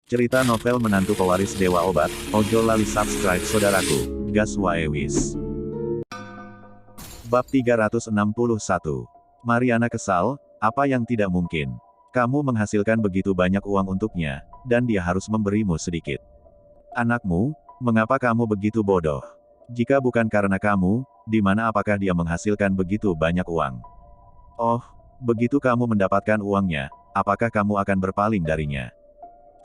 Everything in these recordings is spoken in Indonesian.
Cerita novel Menantu Pewaris Dewa Obat. Ojo lali subscribe saudaraku, gas wae wis. Bab 361. Mariana kesal, apa yang tidak mungkin? Kamu menghasilkan begitu banyak uang untuknya, dan dia harus memberimu sedikit. Anakmu, mengapa kamu begitu bodoh? Jika bukan karena kamu, di mana apakah dia menghasilkan begitu banyak uang? Oh, begitu kamu mendapatkan uangnya, apakah kamu akan berpaling darinya?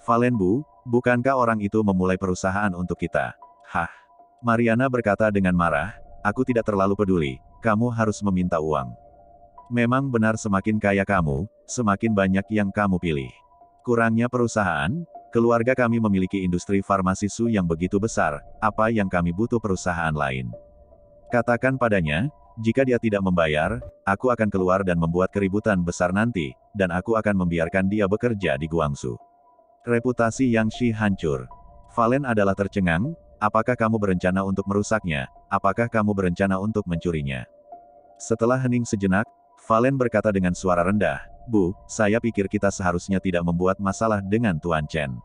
Valen Bu, bukankah orang itu memulai perusahaan untuk kita? Hah? Mariana berkata dengan marah, aku tidak terlalu peduli, kamu harus meminta uang. Memang benar semakin kaya kamu, semakin banyak yang kamu pilih. Kurangnya perusahaan, keluarga kami memiliki industri farmasi su yang begitu besar, apa yang kami butuh perusahaan lain. Katakan padanya, jika dia tidak membayar, aku akan keluar dan membuat keributan besar nanti, dan aku akan membiarkan dia bekerja di Guangzhou. Reputasi Yang Shi hancur. Valen adalah tercengang, apakah kamu berencana untuk merusaknya, apakah kamu berencana untuk mencurinya? Setelah hening sejenak, Valen berkata dengan suara rendah, Bu, saya pikir kita seharusnya tidak membuat masalah dengan Tuan Chen.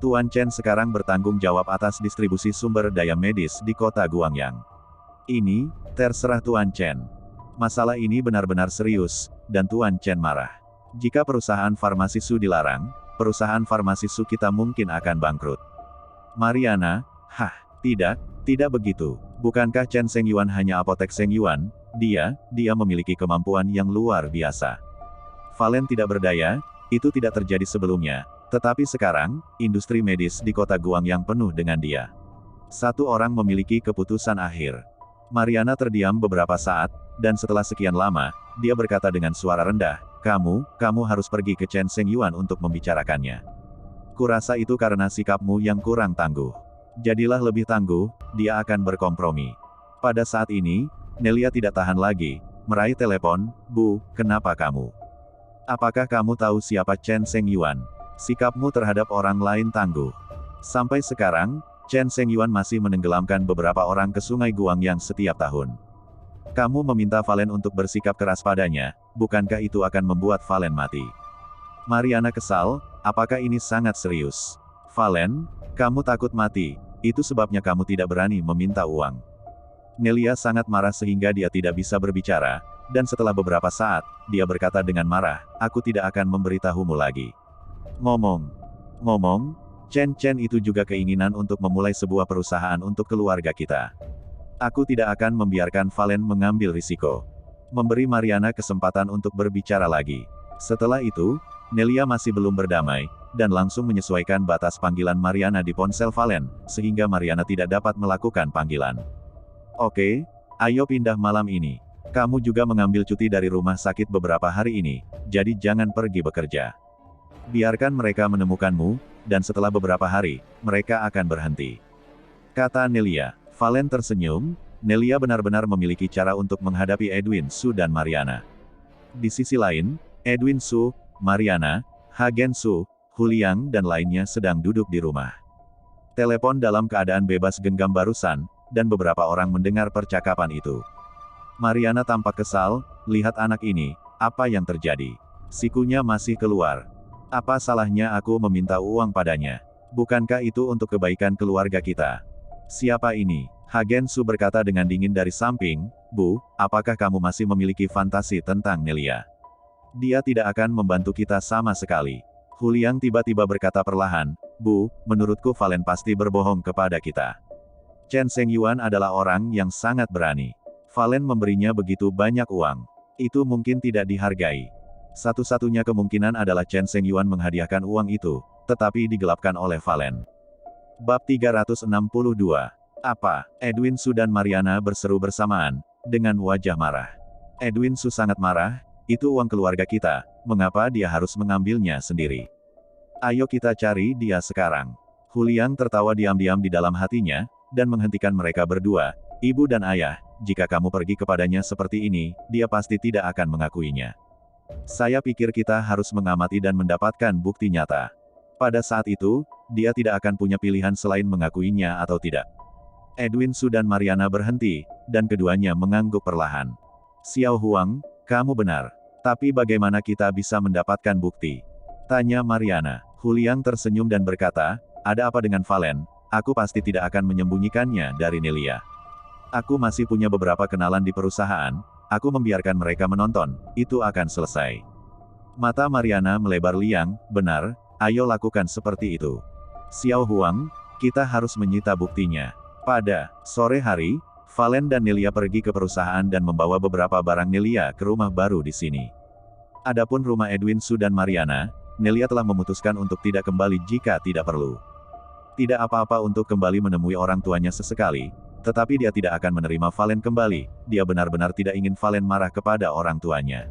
Tuan Chen sekarang bertanggung jawab atas distribusi sumber daya medis di kota Guangyang. Ini, terserah Tuan Chen. Masalah ini benar-benar serius, dan Tuan Chen marah. Jika perusahaan farmasi su dilarang, perusahaan farmasi su kita mungkin akan bangkrut. Mariana, tidak begitu. Bukankah Chen Shengyuan hanya apotek Shengyuan? Dia memiliki kemampuan yang luar biasa. Valen tidak berdaya, itu tidak terjadi sebelumnya. Tetapi sekarang, industri medis di kota Guangyang penuh dengan dia. Satu orang memiliki keputusan akhir. Mariana terdiam beberapa saat, dan setelah sekian lama, dia berkata dengan suara rendah, kamu harus pergi ke Chen Shengyuan untuk membicarakannya. Kurasa itu karena sikapmu yang kurang tangguh. Jadilah lebih tangguh, dia akan berkompromi. Pada saat ini, Nelia tidak tahan lagi, meraih telepon, Bu, kenapa kamu? Apakah kamu tahu siapa Chen Shengyuan? Sikapmu terhadap orang lain tangguh. Sampai sekarang, Chen Shengyuan masih menenggelamkan beberapa orang ke sungai Guangyang setiap tahun. Kamu meminta Valen untuk bersikap keras padanya, bukankah itu akan membuat Valen mati? Mariana kesal, apakah ini sangat serius? Valen, kamu takut mati, itu sebabnya kamu tidak berani meminta uang. Nelia sangat marah sehingga dia tidak bisa berbicara, dan setelah beberapa saat, dia berkata dengan marah, aku tidak akan memberitahumu lagi. Ngomong, Chen itu juga keinginan untuk memulai sebuah perusahaan untuk keluarga kita. Aku tidak akan membiarkan Valen mengambil risiko. Memberi Mariana kesempatan untuk berbicara lagi. Setelah itu, Nelia masih belum berdamai, dan langsung menyesuaikan batas panggilan Mariana di ponsel Valen, sehingga Mariana tidak dapat melakukan panggilan. Oke, ayo pindah malam ini. Kamu juga mengambil cuti dari rumah sakit beberapa hari ini, jadi jangan pergi bekerja. Biarkan mereka menemukanmu, dan setelah beberapa hari, mereka akan berhenti. Kata Nelia. Valen tersenyum, Nelia benar-benar memiliki cara untuk menghadapi Edwin Su dan Mariana. Di sisi lain, Edwin Su, Mariana, Hagen Su, Huliang dan lainnya sedang duduk di rumah. Telepon dalam keadaan bebas genggam barusan, dan beberapa orang mendengar percakapan itu. Mariana tampak kesal, lihat anak ini, apa yang terjadi? Sikunya masih keluar. Apa salahnya aku meminta uang padanya? Bukankah itu untuk kebaikan keluarga kita? Siapa ini? Hagen Su berkata dengan dingin dari samping, Bu, apakah kamu masih memiliki fantasi tentang Nelia? Dia tidak akan membantu kita sama sekali. Huliang tiba-tiba berkata perlahan, Bu, menurutku Valen pasti berbohong kepada kita. Chen Shengyuan adalah orang yang sangat berani. Valen memberinya begitu banyak uang. Itu mungkin tidak dihargai. Satu-satunya kemungkinan adalah Chen Shengyuan menghadiahkan uang itu, tetapi digelapkan oleh Valen. Bab 362. Apa? Edwin Su dan Mariana berseru bersamaan, dengan wajah marah. Edwin Su sangat marah, itu uang keluarga kita, mengapa dia harus mengambilnya sendiri? Ayo kita cari dia sekarang. Huliang tertawa diam-diam di dalam hatinya, dan menghentikan mereka berdua, Ibu dan Ayah, jika kamu pergi kepadanya seperti ini, dia pasti tidak akan mengakuinya. Saya pikir kita harus mengamati dan mendapatkan bukti nyata. Pada saat itu, dia tidak akan punya pilihan selain mengakuinya atau tidak. Edwin Su dan Mariana berhenti, dan keduanya mengangguk perlahan. Xiao Huang, kamu benar. Tapi bagaimana kita bisa mendapatkan bukti? Tanya Mariana. Huliang tersenyum dan berkata, ada apa dengan Valen? Aku pasti tidak akan menyembunyikannya dari Nelia. Aku masih punya beberapa kenalan di perusahaan, aku membiarkan mereka menonton, itu akan selesai. Mata Mariana melebar Liang, benar, ayo lakukan seperti itu. Xiao Huang, kita harus menyita buktinya. Pada sore hari, Valen dan Nelia pergi ke perusahaan dan membawa beberapa barang Nelia ke rumah baru di sini. Adapun rumah Edwin Su dan Mariana, Nelia telah memutuskan untuk tidak kembali jika tidak perlu. Tidak apa-apa untuk kembali menemui orang tuanya sesekali, tetapi dia tidak akan menerima Valen kembali, dia benar-benar tidak ingin Valen marah kepada orang tuanya.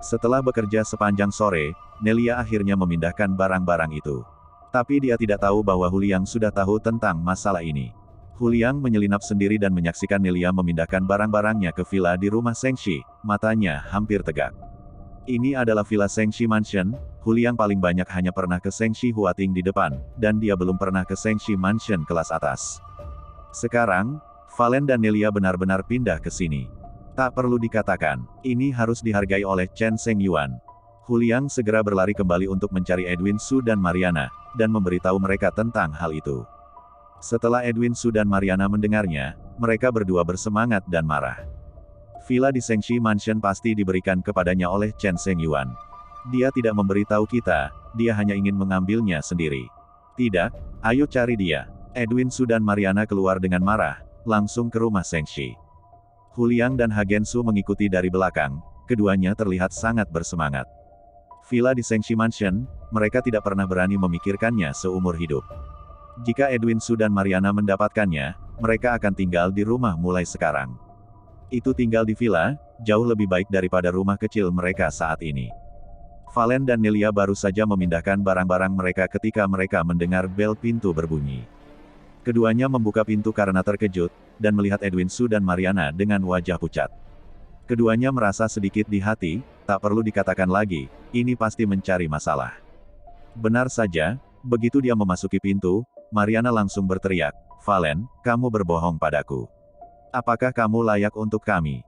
Setelah bekerja sepanjang sore, Nelia akhirnya memindahkan barang-barang itu. Tapi dia tidak tahu bahwa Huliang sudah tahu tentang masalah ini. Huliang menyelinap sendiri dan menyaksikan Nelia memindahkan barang-barangnya ke villa di rumah Sengshi, matanya hampir tegak. Ini adalah villa Sengshi Mansion, Huliang paling banyak hanya pernah ke Sengshi Huating di depan, dan dia belum pernah ke Sengshi Mansion kelas atas. Sekarang, Valen dan Nelia benar-benar pindah ke sini. Tak perlu dikatakan, ini harus dihargai oleh Chen Shengyuan. Huliang segera berlari kembali untuk mencari Edwin Su dan Mariana, dan memberitahu mereka tentang hal itu. Setelah Edwin Su dan Mariana mendengarnya, mereka berdua bersemangat dan marah. Villa di Sengshi Mansion pasti diberikan kepadanya oleh Chen Shengyuan. Dia tidak memberitahu kita, dia hanya ingin mengambilnya sendiri. Tidak, ayo cari dia. Edwin Su dan Mariana keluar dengan marah, langsung ke rumah Sengshi. Huliang dan Hagen Su mengikuti dari belakang, keduanya terlihat sangat bersemangat. Villa di Sengshi Mansion, mereka tidak pernah berani memikirkannya seumur hidup. Jika Edwin Su dan Mariana mendapatkannya, mereka akan tinggal di rumah mulai sekarang. Itu tinggal di villa, jauh lebih baik daripada rumah kecil mereka saat ini. Valen dan Nelia baru saja memindahkan barang-barang mereka ketika mereka mendengar bel pintu berbunyi. Keduanya membuka pintu karena terkejut, dan melihat Edwin Su dan Mariana dengan wajah pucat. Keduanya merasa sedikit di hati, tak perlu dikatakan lagi, ini pasti mencari masalah. Benar saja, begitu dia memasuki pintu, Mariana langsung berteriak, Valen, kamu berbohong padaku. Apakah kamu layak untuk kami?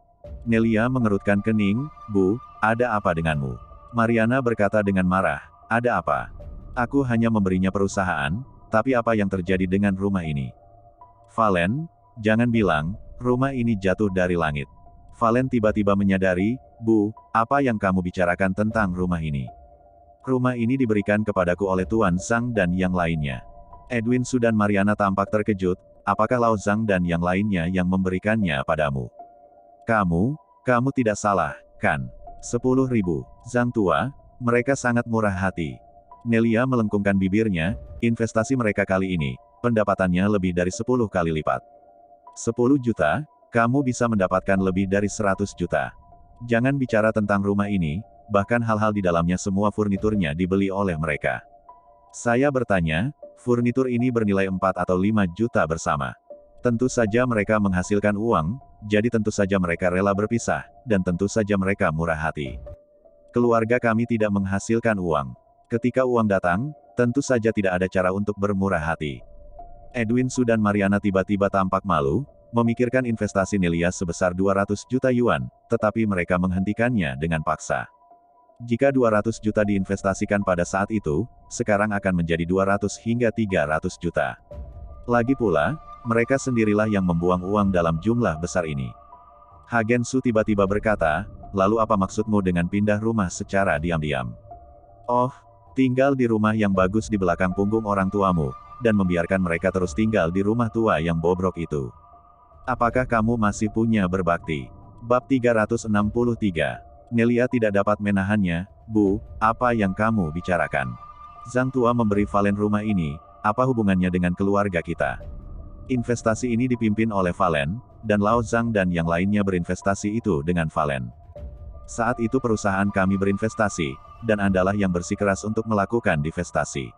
Nelia mengerutkan kening, Bu, ada apa denganmu? Mariana berkata dengan marah, ada apa? Aku hanya memberinya perusahaan, tapi apa yang terjadi dengan rumah ini? Valen, jangan bilang, rumah ini jatuh dari langit. Valen tiba-tiba menyadari, Bu, apa yang kamu bicarakan tentang rumah ini? Rumah ini diberikan kepadaku oleh Tuan Zhang dan yang lainnya. Edwin Su dan Mariana tampak terkejut, apakah Lao Zhang dan yang lainnya yang memberikannya padamu? Kamu tidak salah, kan? 10.000, Zhang tua, mereka sangat murah hati. Nelia melengkungkan bibirnya, investasi mereka kali ini, pendapatannya lebih dari 10 kali lipat. 10 juta, kamu bisa mendapatkan lebih dari 100 juta. Jangan bicara tentang rumah ini, bahkan hal-hal di dalamnya semua furniturnya dibeli oleh mereka. Saya bertanya, furnitur ini bernilai 4 atau 5 juta bersama. Tentu saja mereka menghasilkan uang, jadi tentu saja mereka rela berpisah, dan tentu saja mereka murah hati. Keluarga kami tidak menghasilkan uang. Ketika uang datang, tentu saja tidak ada cara untuk bermurah hati. Edwin Su dan Mariana tiba-tiba tampak malu, memikirkan investasi Nelia sebesar 200 juta yuan, tetapi mereka menghentikannya dengan paksa. Jika 200 juta diinvestasikan pada saat itu, sekarang akan menjadi 200 hingga 300 juta. Lagi pula, mereka sendirilah yang membuang uang dalam jumlah besar ini. Hagen Su tiba-tiba berkata, lalu apa maksudmu dengan pindah rumah secara diam-diam? Oh, tinggal di rumah yang bagus di belakang punggung orang tuamu, dan membiarkan mereka terus tinggal di rumah tua yang bobrok itu. Apakah kamu masih punya berbakti? Bab 363. Nelia tidak dapat menahannya, Bu, apa yang kamu bicarakan? Zhang tua memberi Valen rumah ini, apa hubungannya dengan keluarga kita? Investasi ini dipimpin oleh Valen, dan Lao Zhang dan yang lainnya berinvestasi itu dengan Valen. Saat itu perusahaan kami berinvestasi, dan Andalah yang bersikeras untuk melakukan divestasi.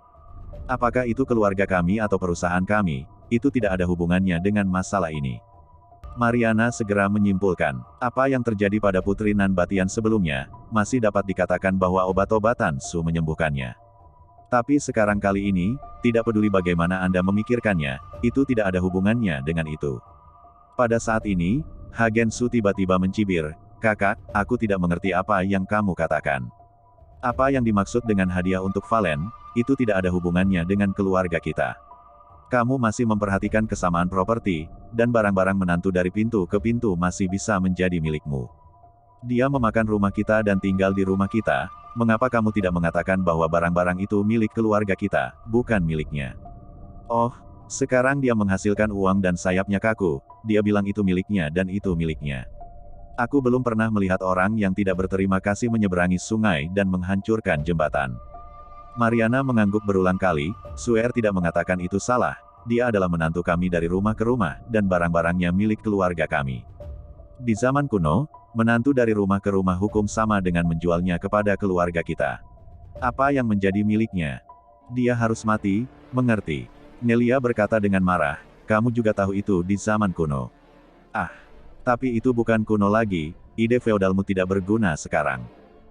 Apakah itu keluarga kami atau perusahaan kami, itu tidak ada hubungannya dengan masalah ini. Mariana segera menyimpulkan, apa yang terjadi pada Putri Nan Batian sebelumnya, masih dapat dikatakan bahwa obat-obatan Su menyembuhkannya. Tapi sekarang kali ini, tidak peduli bagaimana Anda memikirkannya, itu tidak ada hubungannya dengan itu. Pada saat ini, Hagen Su tiba-tiba mencibir, Kakak, aku tidak mengerti apa yang kamu katakan. Apa yang dimaksud dengan hadiah untuk Valen, itu tidak ada hubungannya dengan keluarga kita. Kamu masih memperhatikan kesamaan properti, dan barang-barang menantu dari pintu ke pintu masih bisa menjadi milikmu. Dia memakan rumah kita dan tinggal di rumah kita, mengapa kamu tidak mengatakan bahwa barang-barang itu milik keluarga kita, bukan miliknya? Oh, sekarang dia menghasilkan uang dan sayapnya kaku, dia bilang itu miliknya dan itu miliknya. Aku belum pernah melihat orang yang tidak berterima kasih menyeberangi sungai dan menghancurkan jembatan. Mariana mengangguk berulang kali, Suer tidak mengatakan itu salah, dia adalah menantu kami dari rumah ke rumah, dan barang-barangnya milik keluarga kami. Di zaman kuno, menantu dari rumah ke rumah hukum sama dengan menjualnya kepada keluarga kita. Apa yang menjadi miliknya? Dia harus mati, mengerti? Nelia berkata dengan marah, kamu juga tahu itu di zaman kuno. Ah, tapi itu bukan kuno lagi, ide feodalmu tidak berguna sekarang.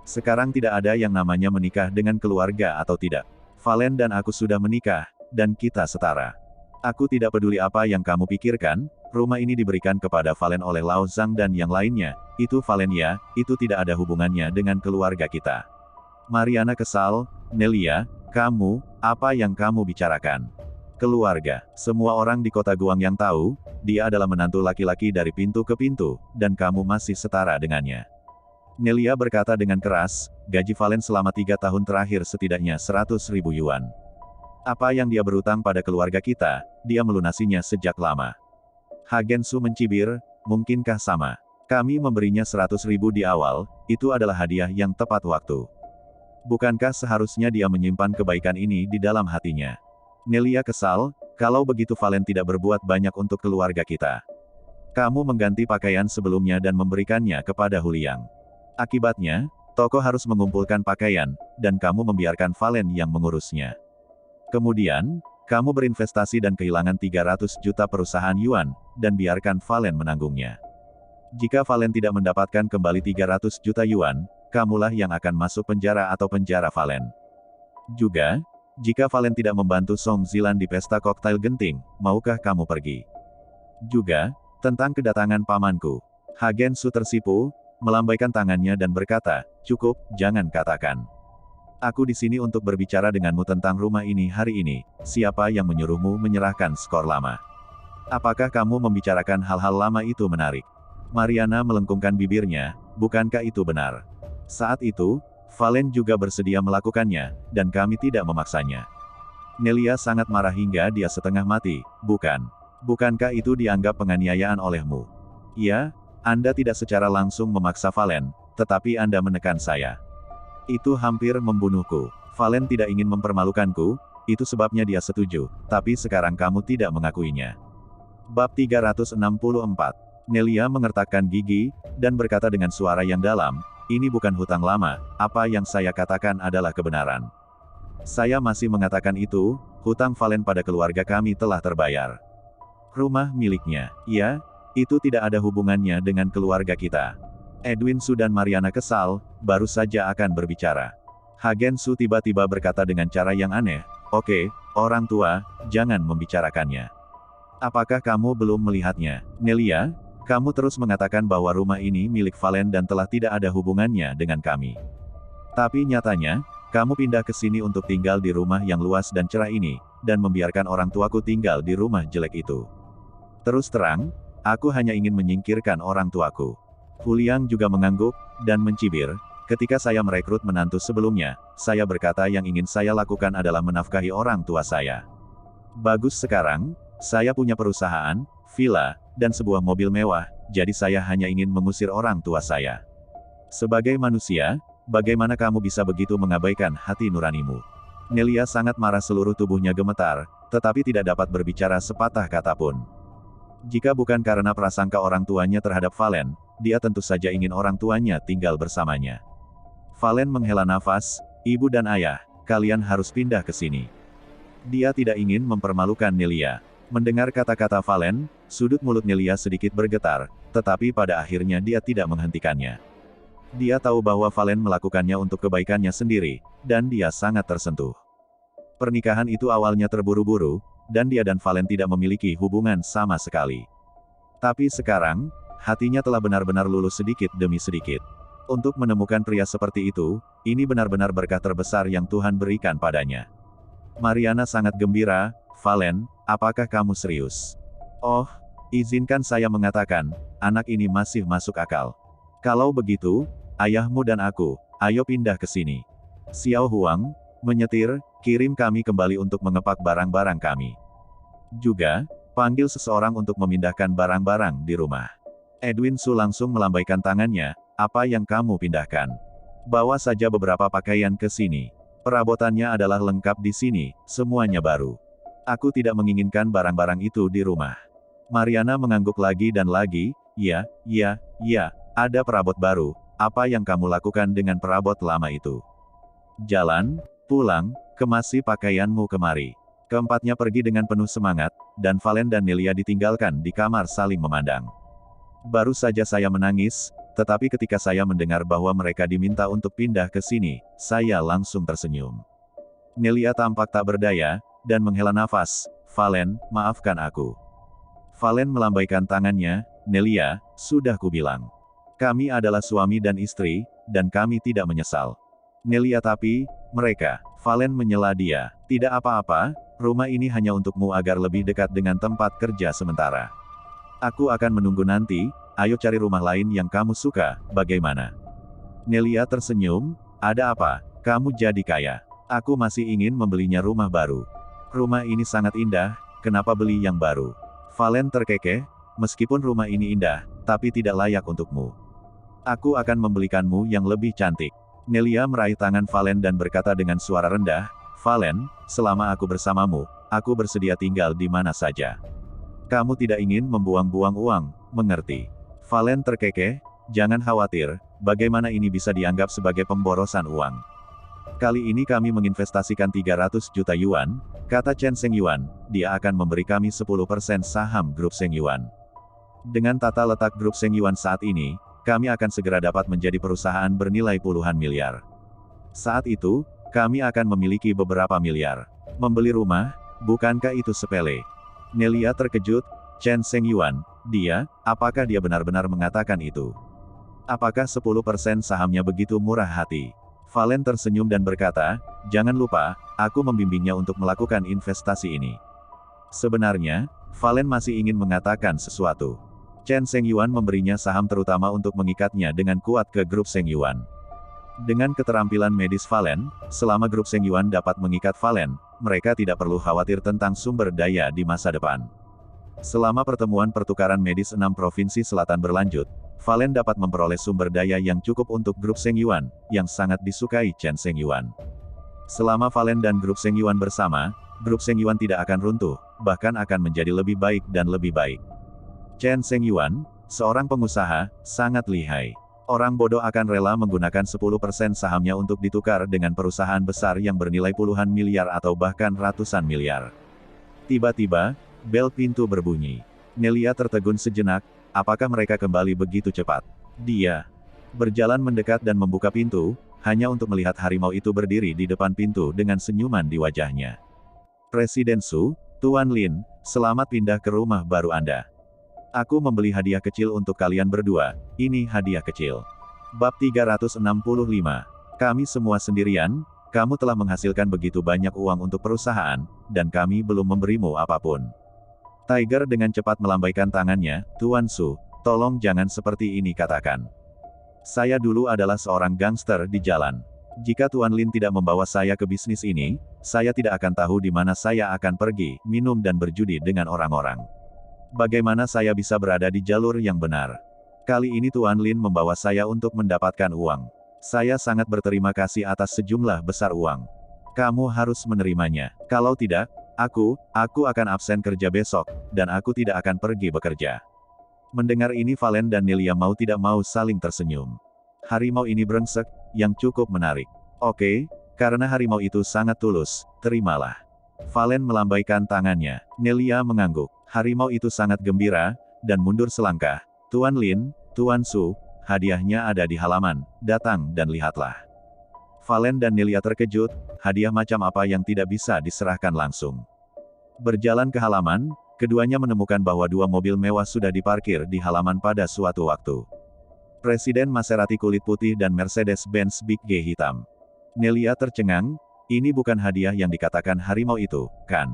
Sekarang tidak ada yang namanya menikah dengan keluarga atau tidak. Valen dan aku sudah menikah, dan kita setara. Aku tidak peduli apa yang kamu pikirkan, rumah ini diberikan kepada Valen oleh Lao Zhang dan yang lainnya, itu Valen ya, itu tidak ada hubungannya dengan keluarga kita. Mariana kesal, Nelia, kamu, apa yang kamu bicarakan? Keluarga, semua orang di kota Guang yang tahu, dia adalah menantu laki-laki dari pintu ke pintu, dan kamu masih setara dengannya. Nelia berkata dengan keras, gaji Valen selama 3 tahun terakhir setidaknya 100.000 yuan. Apa yang dia berutang pada keluarga kita, dia melunasinya sejak lama. Hagen Su mencibir, mungkinkah sama? Kami memberinya 100.000 di awal, itu adalah hadiah yang tepat waktu. Bukankah seharusnya dia menyimpan kebaikan ini di dalam hatinya? Nelia kesal, kalau begitu Valen tidak berbuat banyak untuk keluarga kita. Kamu mengganti pakaian sebelumnya dan memberikannya kepada Huliang. Akibatnya, toko harus mengumpulkan pakaian, dan kamu membiarkan Valen yang mengurusnya. Kemudian, kamu berinvestasi dan kehilangan 300 juta perusahaan yuan, dan biarkan Valen menanggungnya. Jika Valen tidak mendapatkan kembali 300 juta yuan, kamulah yang akan masuk penjara atau penjara Valen. Juga, jika Valen tidak membantu Song Zilan di pesta koktail genting, maukah kamu pergi? Juga, tentang kedatangan pamanku. Hagen Su tersipu, melambaikan tangannya dan berkata, cukup, jangan katakan. Aku di sini untuk berbicara denganmu tentang rumah ini hari ini, siapa yang menyuruhmu menyerahkan skor lama? Apakah kamu membicarakan hal-hal lama itu menarik? Mariana melengkungkan bibirnya, bukankah itu benar? Saat itu, Valen juga bersedia melakukannya, dan kami tidak memaksanya. Nelia sangat marah hingga dia setengah mati, bukan? Bukankah itu dianggap penganiayaan olehmu? Ya, Anda tidak secara langsung memaksa Valen, tetapi Anda menekan saya. Itu hampir membunuhku. Valen tidak ingin mempermalukanku, itu sebabnya dia setuju, tapi sekarang kamu tidak mengakuinya. Bab 364. Nelia mengertakkan gigi, dan berkata dengan suara yang dalam, ini bukan hutang lama, apa yang saya katakan adalah kebenaran. Saya masih mengatakan itu, hutang Valen pada keluarga kami telah terbayar. Rumah miliknya, ya, itu tidak ada hubungannya dengan keluarga kita. Edwin Su dan Mariana kesal, baru saja akan berbicara. Hagen Su tiba-tiba berkata dengan cara yang aneh, oke, orang tua, jangan membicarakannya. Apakah kamu belum melihatnya? Nelia, kamu terus mengatakan bahwa rumah ini milik Valen dan telah tidak ada hubungannya dengan kami. Tapi nyatanya, kamu pindah ke sini untuk tinggal di rumah yang luas dan cerah ini, dan membiarkan orang tuaku tinggal di rumah jelek itu. Terus terang, aku hanya ingin menyingkirkan orang tuaku. Huliang juga mengangguk, dan mencibir, ketika saya merekrut menantu sebelumnya, saya berkata yang ingin saya lakukan adalah menafkahi orang tua saya. Bagus sekarang, saya punya perusahaan, villa, dan sebuah mobil mewah, jadi saya hanya ingin mengusir orang tua saya. Sebagai manusia, bagaimana kamu bisa begitu mengabaikan hati nuranimu? Nelia sangat marah, seluruh tubuhnya gemetar, tetapi tidak dapat berbicara sepatah kata pun. Jika bukan karena prasangka orang tuanya terhadap Valen, dia tentu saja ingin orang tuanya tinggal bersamanya. Valen menghela nafas, ibu dan ayah, kalian harus pindah ke sini. Dia tidak ingin mempermalukan Nelia. Mendengar kata-kata Valen, sudut mulut Nelia sedikit bergetar, tetapi pada akhirnya dia tidak menghentikannya. Dia tahu bahwa Valen melakukannya untuk kebaikannya sendiri, dan dia sangat tersentuh. Pernikahan itu awalnya terburu-buru, dan dia dan Valen tidak memiliki hubungan sama sekali. Tapi sekarang, hatinya telah benar-benar luluh sedikit demi sedikit. Untuk menemukan pria seperti itu, ini benar-benar berkah terbesar yang Tuhan berikan padanya. Mariana sangat gembira. Valen, apakah kamu serius? Oh, izinkan saya mengatakan, anak ini masih masuk akal. Kalau begitu, ayahmu dan aku, ayo pindah ke sini. Xiao Huang, menyetir, kirim kami kembali untuk mengepak barang-barang kami. Juga, panggil seseorang untuk memindahkan barang-barang di rumah. Edwin Su langsung melambaikan tangannya, apa yang kamu pindahkan? Bawa saja beberapa pakaian ke sini. Perabotannya adalah lengkap di sini, semuanya baru. Aku tidak menginginkan barang-barang itu di rumah. Mariana mengangguk lagi dan lagi, ya, ada perabot baru, apa yang kamu lakukan dengan perabot lama itu? Jalan, pulang, kemasi pakaianmu kemari. Keempatnya pergi dengan penuh semangat, dan Valen dan Nelia ditinggalkan di kamar saling memandang. Baru saja saya menangis, tetapi ketika saya mendengar bahwa mereka diminta untuk pindah ke sini, saya langsung tersenyum. Nelia tampak tak berdaya, dan menghela nafas, Valen, maafkan aku. Valen melambaikan tangannya, Nelia, sudah kubilang. Kami adalah suami dan istri, dan kami tidak menyesal. Nelia tapi, mereka, Valen menyela dia, tidak apa-apa, rumah ini hanya untukmu agar lebih dekat dengan tempat kerja sementara. Aku akan menunggu nanti, ayo cari rumah lain yang kamu suka, bagaimana? Nelia tersenyum, ada apa, kamu jadi kaya. Aku masih ingin membelinya rumah baru. Rumah ini sangat indah, kenapa beli yang baru? Valen terkekeh, meskipun rumah ini indah, tapi tidak layak untukmu. Aku akan membelikanmu yang lebih cantik. Nelia meraih tangan Valen dan berkata dengan suara rendah, Valen, selama aku bersamamu, aku bersedia tinggal di mana saja. Kamu tidak ingin membuang-buang uang, mengerti? Valen terkekeh, jangan khawatir, bagaimana ini bisa dianggap sebagai pemborosan uang. Kali ini kami menginvestasikan 300 juta yuan, kata Chen Shengyuan, dia akan memberi kami 10% saham grup Shengyuan. Dengan tata letak grup Shengyuan saat ini, kami akan segera dapat menjadi perusahaan bernilai puluhan miliar. Saat itu, kami akan memiliki beberapa miliar. Membeli rumah, bukankah itu sepele? Nelia terkejut, Chen Shengyuan, apakah dia benar-benar mengatakan itu? Apakah 10% sahamnya begitu murah hati? Valen tersenyum dan berkata, jangan lupa, aku membimbingnya untuk melakukan investasi ini. Sebenarnya, Valen masih ingin mengatakan sesuatu. Chen Shengyuan memberinya saham terutama untuk mengikatnya dengan kuat ke grup Shengyuan. Dengan keterampilan medis Valen, selama grup Shengyuan dapat mengikat Valen, mereka tidak perlu khawatir tentang sumber daya di masa depan. Selama pertemuan pertukaran medis 6 provinsi selatan berlanjut, Valen dapat memperoleh sumber daya yang cukup untuk grup Shengyuan, yang sangat disukai Chen Shengyuan. Selama Valen dan grup Shengyuan bersama, grup Shengyuan tidak akan runtuh, bahkan akan menjadi lebih baik dan lebih baik. Chen Shengyuan, seorang pengusaha, sangat lihai. Orang bodoh akan rela menggunakan 10% sahamnya untuk ditukar dengan perusahaan besar yang bernilai puluhan miliar atau bahkan ratusan miliar. Tiba-tiba, bel pintu berbunyi. Nelia tertegun sejenak, apakah mereka kembali begitu cepat? Dia berjalan mendekat dan membuka pintu, hanya untuk melihat harimau itu berdiri di depan pintu dengan senyuman di wajahnya. Presiden Su, Tuan Lin, selamat pindah ke rumah baru Anda. Aku membeli hadiah kecil untuk kalian berdua, ini hadiah kecil. Bab 365. Kami semua sendirian, kamu telah menghasilkan begitu banyak uang untuk perusahaan, dan kami belum memberimu apapun. Tiger dengan cepat melambaikan tangannya, Tuan Su, tolong jangan seperti ini katakan. Saya dulu adalah seorang gangster di jalan. Jika Tuan Lin tidak membawa saya ke bisnis ini, saya tidak akan tahu di mana saya akan pergi, minum dan berjudi dengan orang-orang. Bagaimana saya bisa berada di jalur yang benar? Kali ini Tuan Lin membawa saya untuk mendapatkan uang. Saya sangat berterima kasih atas sejumlah besar uang. Kamu harus menerimanya. Kalau tidak, aku akan absen kerja besok, dan aku tidak akan pergi bekerja. Mendengar ini Valen dan Nelia mau tidak mau saling tersenyum. Harimau ini brengsek, yang cukup menarik. Oke, karena harimau itu sangat tulus, terimalah. Valen melambaikan tangannya. Nelia mengangguk. Harimau itu sangat gembira, dan mundur selangkah. Tuan Lin, Tuan Su, hadiahnya ada di halaman, datang dan lihatlah. Valen dan Nelia terkejut, hadiah macam apa yang tidak bisa diserahkan langsung. Berjalan ke halaman, keduanya menemukan bahwa 2 mobil mewah sudah diparkir di halaman pada suatu waktu. Presiden Maserati kulit putih dan Mercedes-Benz Big G hitam. Nelia tercengang, ini bukan hadiah yang dikatakan harimau itu, kan?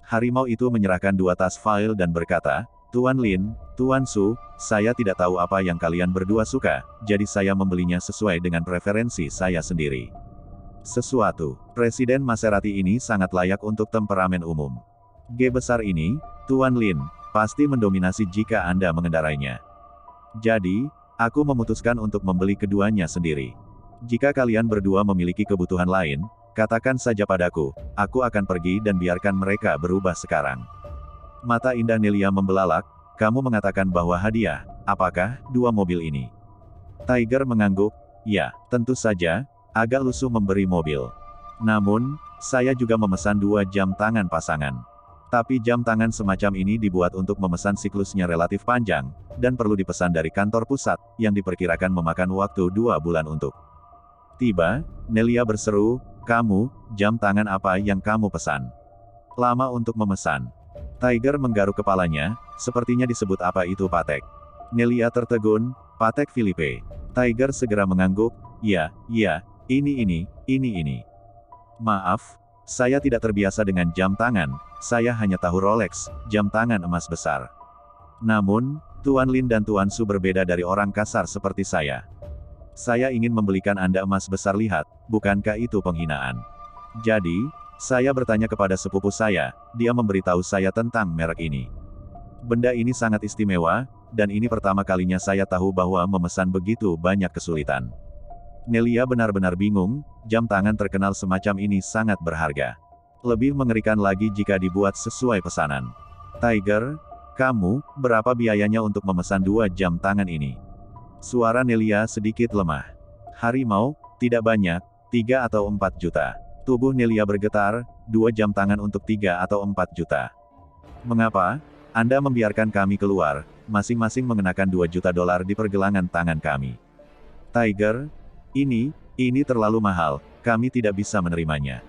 Harimau itu menyerahkan 2 tas file dan berkata, Tuan Lin, Tuan Su, saya tidak tahu apa yang kalian berdua suka, jadi saya membelinya sesuai dengan preferensi saya sendiri. Sesuatu, Presiden Maserati ini sangat layak untuk temperamen umum. G besar ini, Tuan Lin, pasti mendominasi jika Anda mengendarainya. Jadi, aku memutuskan untuk membeli keduanya sendiri. Jika kalian berdua memiliki kebutuhan lain, katakan saja padaku, aku akan pergi dan biarkan mereka berubah sekarang. Mata indah Nelia membelalak, kamu mengatakan bahwa hadiah, apakah 2 mobil ini? Tiger mengangguk, ya, tentu saja, agak lusuh memberi mobil. Namun, saya juga memesan 2 jam tangan pasangan. Tapi jam tangan semacam ini dibuat untuk memesan siklusnya relatif panjang, dan perlu dipesan dari kantor pusat, yang diperkirakan memakan waktu 2 bulan untuk. Tiba, Nelia berseru, kamu, jam tangan apa yang kamu pesan? Lama untuk memesan. Tiger menggaruk kepalanya, sepertinya disebut apa itu Patek. Nelia tertegun, Patek Philippe. Tiger segera mengangguk, iya, ini. Maaf, saya tidak terbiasa dengan jam tangan, saya hanya tahu Rolex, jam tangan emas besar. Namun, Tuan Lin dan Tuan Su berbeda dari orang kasar seperti saya. Saya ingin membelikan Anda emas besar, lihat, bukankah itu penghinaan? Jadi, saya bertanya kepada sepupu saya, dia memberitahu saya tentang merek ini. Benda ini sangat istimewa, dan ini pertama kalinya saya tahu bahwa memesan begitu banyak kesulitan. Nelia benar-benar bingung, jam tangan terkenal semacam ini sangat berharga. Lebih mengerikan lagi jika dibuat sesuai pesanan. Tiger, kamu, berapa biayanya untuk memesan 2 jam tangan ini? Suara Nelia sedikit lemah. Harimau, tidak banyak, 3 atau 4 juta. Tubuh Nelia bergetar, 2 jam tangan untuk 3 atau 4 juta. Mengapa? Anda membiarkan kami keluar, masing-masing mengenakan 2 juta dolar di pergelangan tangan kami. Tiger, ini terlalu mahal, kami tidak bisa menerimanya.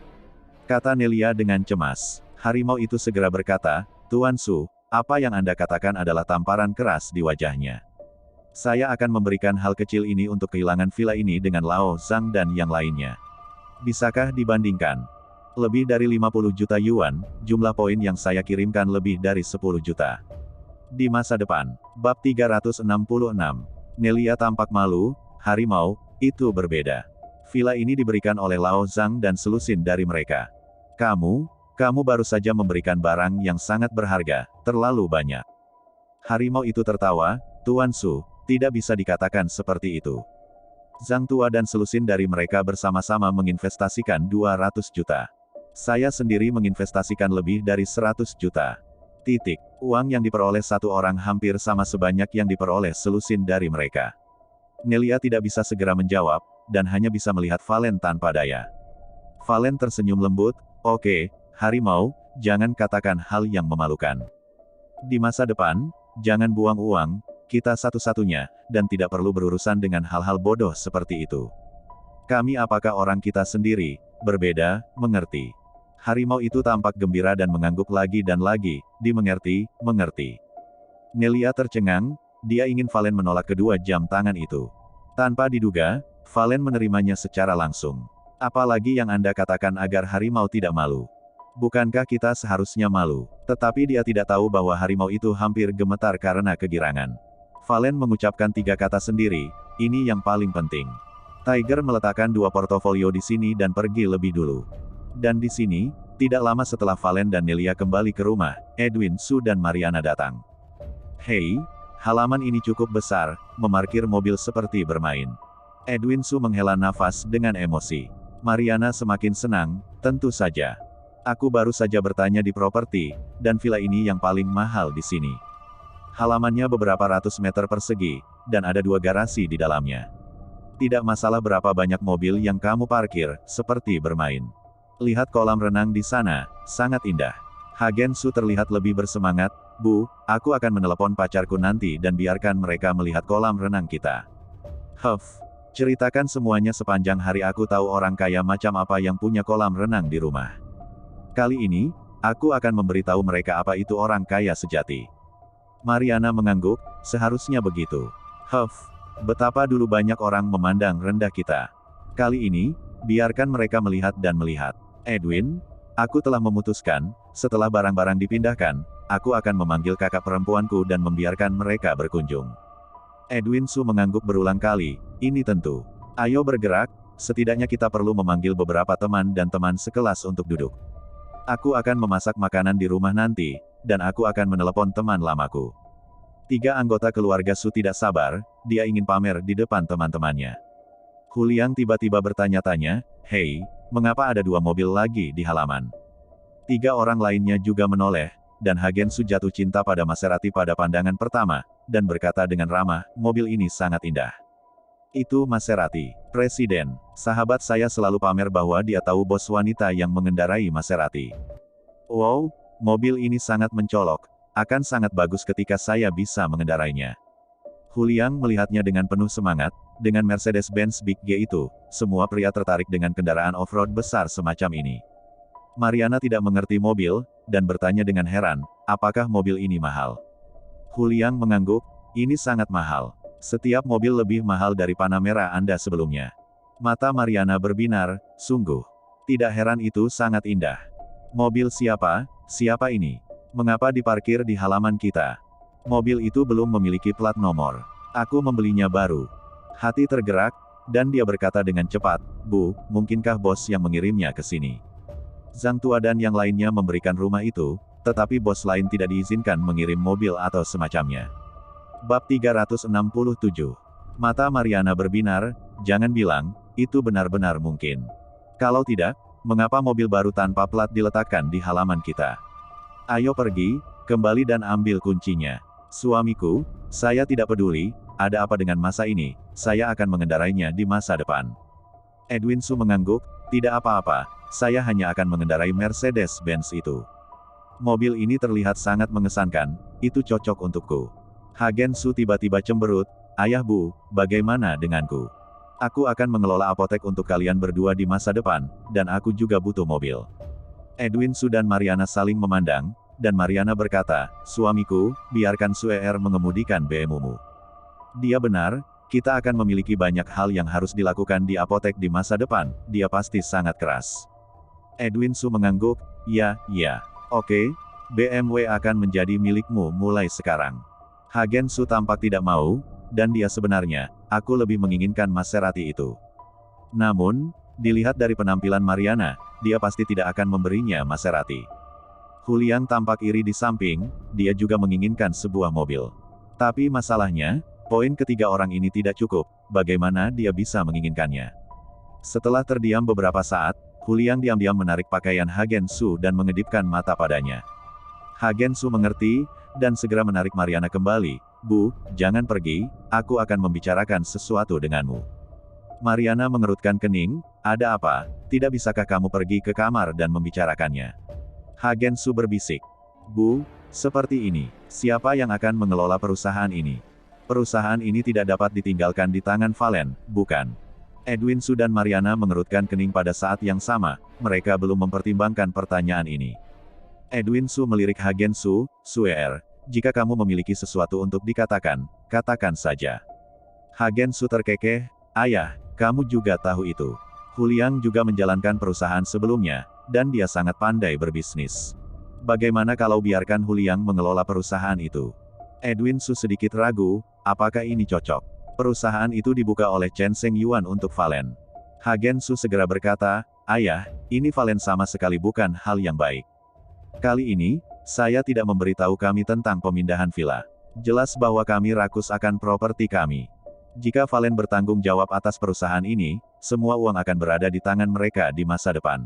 Kata Nelia dengan cemas. Harimau itu segera berkata, Tuan Su, apa yang Anda katakan adalah tamparan keras di wajahnya. Saya akan memberikan hal kecil ini untuk kehilangan villa ini dengan Lao Zhang dan yang lainnya. Bisakah dibandingkan? Lebih dari 50 juta yuan, jumlah poin yang saya kirimkan lebih dari 10 juta. Di masa depan, bab 366, Nelia tampak malu, harimau, itu berbeda. Villa ini diberikan oleh Lao Zhang dan selusin dari mereka. Kamu baru saja memberikan barang yang sangat berharga, terlalu banyak. Harimau itu tertawa, Tuan Su, tidak bisa dikatakan seperti itu. Zhang Tua dan selusin dari mereka bersama-sama menginvestasikan 200 juta. Saya sendiri menginvestasikan lebih dari 100 juta. Uang yang diperoleh satu orang hampir sama sebanyak yang diperoleh selusin dari mereka. Nelia tidak bisa segera menjawab, dan hanya bisa melihat Valen tanpa daya. Valen tersenyum lembut, oke, harimau, jangan katakan hal yang memalukan. Di masa depan, jangan buang uang, kita satu-satunya, dan tidak perlu berurusan dengan hal-hal bodoh seperti itu. Kami apakah orang kita sendiri, berbeda, mengerti. Harimau itu tampak gembira dan mengangguk lagi dan lagi, mengerti. Nelia tercengang, dia ingin Valen menolak kedua jam tangan itu. Tanpa diduga, Valen menerimanya secara langsung. Apalagi yang Anda katakan agar harimau tidak malu. Bukankah kita seharusnya malu? Tetapi dia tidak tahu bahwa harimau itu hampir gemetar karena kegirangan. Valen mengucapkan 3 kata sendiri, ini yang paling penting. Tiger meletakkan 2 portofolio di sini dan pergi lebih dulu. Dan di sini, tidak lama setelah Valen dan Nelia kembali ke rumah, Edwin Su dan Mariana datang. Hei, halaman ini cukup besar, memarkir mobil seperti bermain. Edwin Su menghela nafas dengan emosi. Mariana semakin senang, tentu saja. Aku baru saja bertanya di properti, dan villa ini yang paling mahal di sini. Halamannya beberapa ratus meter persegi, dan ada 2 garasi di dalamnya. Tidak masalah berapa banyak mobil yang kamu parkir, seperti bermain. Lihat kolam renang di sana, sangat indah. Hagen Su terlihat lebih bersemangat, Bu, aku akan menelepon pacarku nanti dan biarkan mereka melihat kolam renang kita. Ceritakan semuanya sepanjang hari, aku tahu orang kaya macam apa yang punya kolam renang di rumah. Kali ini, aku akan memberitahu mereka apa itu orang kaya sejati. Mariana mengangguk, seharusnya begitu. Betapa dulu banyak orang memandang rendah kita. Kali ini, biarkan mereka melihat dan melihat. Edwin, aku telah memutuskan, setelah barang-barang dipindahkan, aku akan memanggil kakak perempuanku dan membiarkan mereka berkunjung. Edwin Su mengangguk berulang kali, ini tentu. Ayo bergerak, setidaknya kita perlu memanggil beberapa teman dan teman sekelas untuk duduk. Aku akan memasak makanan di rumah nanti, dan aku akan menelepon teman lamaku. 3 anggota keluarga Su tidak sabar, dia ingin pamer di depan teman-temannya. Huliang tiba-tiba bertanya-tanya, hei, mengapa ada 2 mobil lagi di halaman? 3 orang lainnya juga menoleh, dan Hagen Su jatuh cinta pada Maserati pada pandangan pertama, dan berkata dengan ramah, mobil ini sangat indah. Itu Maserati, Presiden. Sahabat saya selalu pamer bahwa dia tahu bos wanita yang mengendarai Maserati. Wow, mobil ini sangat mencolok, akan sangat bagus ketika saya bisa mengendarainya. Huliang melihatnya dengan penuh semangat, dengan Mercedes-Benz Big G itu, semua pria tertarik dengan kendaraan off-road besar semacam ini. Mariana tidak mengerti mobil, dan bertanya dengan heran, apakah mobil ini mahal? Huliang mengangguk, ini sangat mahal. Setiap mobil lebih mahal dari Panamera Anda sebelumnya. Mata Mariana berbinar, sungguh. Tidak heran itu sangat indah. Mobil siapa? Siapa ini? Mengapa diparkir di halaman kita? Mobil itu belum memiliki plat nomor. Aku membelinya baru. Hati tergerak, dan dia berkata dengan cepat, Bu, mungkinkah bos yang mengirimnya ke sini? Zhang Tua dan yang lainnya memberikan rumah itu, tetapi bos lain tidak diizinkan mengirim mobil atau semacamnya. Bab 367. Mata Mariana berbinar, jangan bilang, itu benar-benar mungkin. Kalau tidak, mengapa mobil baru tanpa plat diletakkan di halaman kita? Ayo pergi, kembali dan ambil kuncinya. Suamiku, saya tidak peduli, ada apa dengan masa ini, saya akan mengendarainya di masa depan. Edwin Su mengangguk, tidak apa-apa, saya hanya akan mengendarai Mercedes-Benz itu. Mobil ini terlihat sangat mengesankan, itu cocok untukku. Hagen Su tiba-tiba cemberut, ayah Bu, bagaimana denganku? Aku akan mengelola apotek untuk kalian berdua di masa depan, dan aku juga butuh mobil. Edwin Su dan Mariana saling memandang, dan Mariana berkata, suamiku, biarkan Suer mengemudikan BMW-mu. Dia benar, kita akan memiliki banyak hal yang harus dilakukan di apotek di masa depan, dia pasti sangat keras. Edwin Su mengangguk, ya, oke, BMW akan menjadi milikmu mulai sekarang. Hagen Su tampak tidak mau, dan dia sebenarnya, aku lebih menginginkan Maserati itu. Namun, dilihat dari penampilan Mariana, dia pasti tidak akan memberinya Maserati. Huliang tampak iri di samping, dia juga menginginkan sebuah mobil. Tapi masalahnya, poin ketiga orang ini tidak cukup, bagaimana dia bisa menginginkannya? Setelah terdiam beberapa saat, Huliang diam-diam menarik pakaian Hagen Su dan mengedipkan mata padanya. Hagen Su mengerti, dan segera menarik Mariana kembali, Bu, jangan pergi, aku akan membicarakan sesuatu denganmu. Mariana mengerutkan kening, ada apa, tidak bisakah kamu pergi ke kamar dan membicarakannya? Hagen Su berbisik. Bu, seperti ini, siapa yang akan mengelola perusahaan ini? Perusahaan ini tidak dapat ditinggalkan di tangan Valen, bukan? Edwin Su dan Mariana mengerutkan kening pada saat yang sama, mereka belum mempertimbangkan pertanyaan ini. Edwin Su melirik Hagen Su, Suer, jika kamu memiliki sesuatu untuk dikatakan, katakan saja. Hagen Su terkekeh, ayah, kamu juga tahu itu. Huliang juga menjalankan perusahaan sebelumnya, dan dia sangat pandai berbisnis. Bagaimana kalau biarkan Huliang mengelola perusahaan itu? Edwin Su sedikit ragu, apakah ini cocok? Perusahaan itu dibuka oleh Chen Seng Yuan untuk Valen. Hagen Su segera berkata, ayah, ini Valen sama sekali bukan hal yang baik. Kali ini, saya tidak memberitahu kami tentang pemindahan villa. Jelas bahwa kami rakus akan properti kami. Jika Valen bertanggung jawab atas perusahaan ini, semua uang akan berada di tangan mereka di masa depan.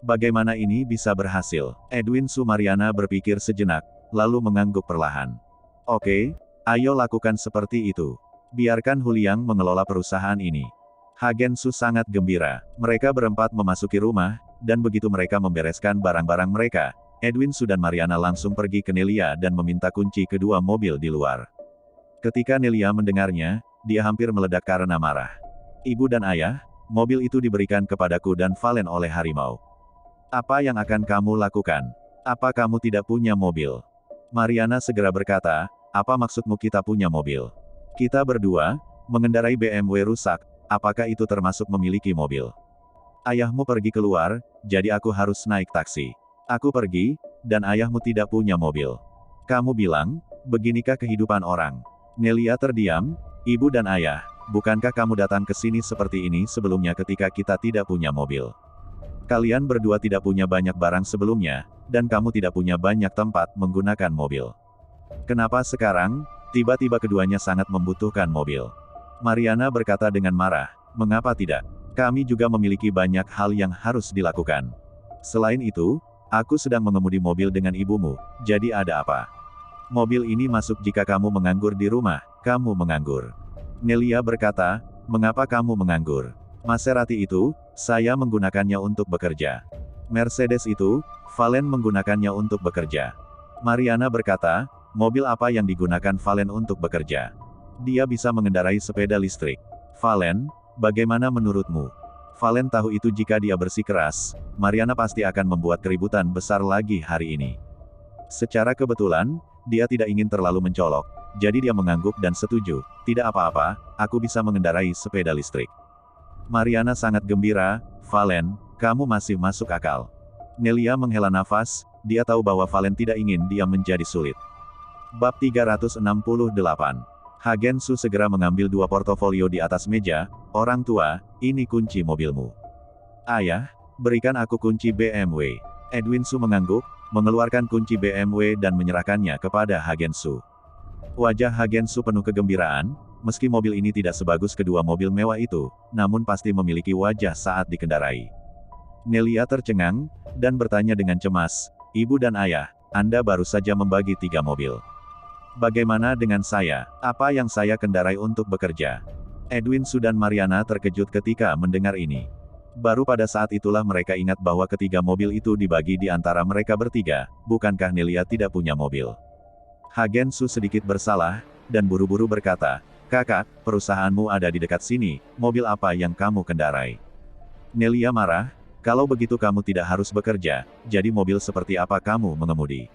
Bagaimana ini bisa berhasil? Edwin Su Mariana berpikir sejenak, lalu mengangguk perlahan. Oke, ayo lakukan seperti itu. Biarkan Huliang mengelola perusahaan ini. Hagen Su sangat gembira. Mereka berempat memasuki rumah, dan begitu mereka membereskan barang-barang mereka, Edwin Su dan Mariana langsung pergi ke Nelia dan meminta kunci kedua mobil di luar. Ketika Nelia mendengarnya, dia hampir meledak karena marah. Ibu dan ayah, mobil itu diberikan kepadaku dan Valen oleh harimau. Apa yang akan kamu lakukan? Apa kamu tidak punya mobil? Mariana segera berkata, apa maksudmu kita punya mobil? Kita berdua, mengendarai BMW rusak, apakah itu termasuk memiliki mobil? Ayahmu pergi keluar, jadi aku harus naik taksi. Aku pergi, dan ayahmu tidak punya mobil. Kamu bilang, beginikah kehidupan orang? Nelia terdiam, ibu dan ayah, bukankah kamu datang ke sini seperti ini sebelumnya ketika kita tidak punya mobil? Kalian berdua tidak punya banyak barang sebelumnya, dan kamu tidak punya banyak tempat menggunakan mobil. Kenapa sekarang, tiba-tiba keduanya sangat membutuhkan mobil? Mariana berkata dengan marah, mengapa tidak? Kami juga memiliki banyak hal yang harus dilakukan. Selain itu, aku sedang mengemudi mobil dengan ibumu, jadi ada apa? Mobil ini masuk jika kamu menganggur di rumah, kamu menganggur. Nelia berkata, mengapa kamu menganggur? Maserati itu, saya menggunakannya untuk bekerja. Mercedes itu, Valen menggunakannya untuk bekerja. Mariana berkata, mobil apa yang digunakan Valen untuk bekerja? Dia bisa mengendarai sepeda listrik. Valen, bagaimana menurutmu? Valen tahu itu jika dia bersikeras, Mariana pasti akan membuat keributan besar lagi hari ini. Secara kebetulan, dia tidak ingin terlalu mencolok, jadi dia mengangguk dan setuju, tidak apa-apa, aku bisa mengendarai sepeda listrik. Mariana sangat gembira, Valen, kamu masih masuk akal. Nelia menghela nafas, dia tahu bahwa Valen tidak ingin dia menjadi sulit. Bab 368. Hagen Su segera mengambil dua portofolio di atas meja, orang tua, ini kunci mobilmu. Ayah, berikan aku kunci BMW. Edwin Su mengangguk, mengeluarkan kunci BMW dan menyerahkannya kepada Hagen Su. Wajah Hagen Su penuh kegembiraan, meski mobil ini tidak sebagus kedua mobil mewah itu, namun pasti memiliki wajah saat dikendarai. Nelia tercengang, dan bertanya dengan cemas, ibu dan ayah, Anda baru saja membagi 3 mobil. Bagaimana dengan saya? Apa yang saya kendarai untuk bekerja? Edwin Su dan Mariana terkejut ketika mendengar ini. Baru pada saat itulah mereka ingat bahwa ketiga mobil itu dibagi di antara mereka bertiga, bukankah Nelia tidak punya mobil? Hagen Su sedikit bersalah, dan buru-buru berkata, kakak, perusahaanmu ada di dekat sini, mobil apa yang kamu kendarai? Nelia marah, kalau begitu kamu tidak harus bekerja, jadi mobil seperti apa kamu mengemudi?